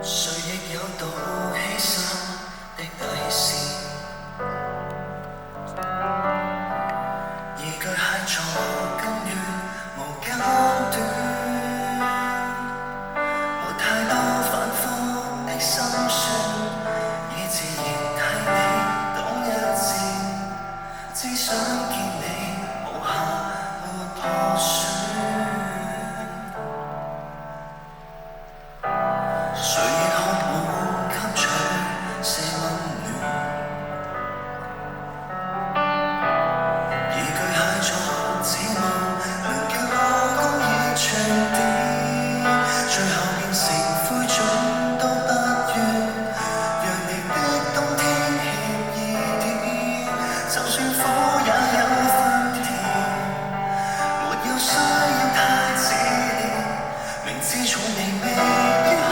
誰亦有道犧牲的底線，而巨蟹座甘願無間斷，沒太多反覆的心酸，以自然替你擋一箭，只想見你無瑕沒破損。誰亦渴望給取些溫暖，而巨蟹座指望能叫我公義長點，最後變成灰燼都不願，讓你的冬天協議點，就算火也有分甜，沒有需要太自戀，明知重味未必可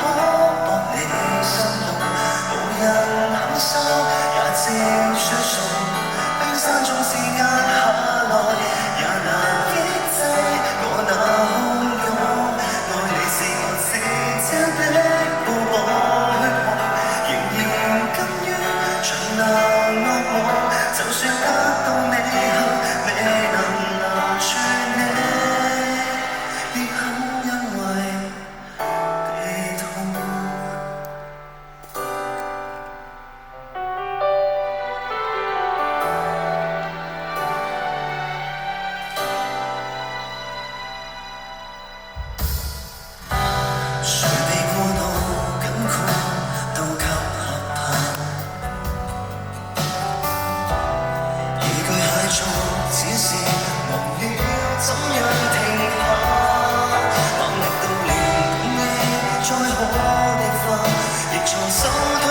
博你心動，無人肯收也正相送，冰山縱使壓下來，也難抑制我那洶湧，愛你是我自嘲的報幕血紅，仍然甘於長流惡夢，就算得到你後未能留住你，亦很欣慰地痛。誰被過度緊箍都給合拍，而巨蟹座只是忘了怎樣停下，猛力到連勇氣再可的花，亦錯手推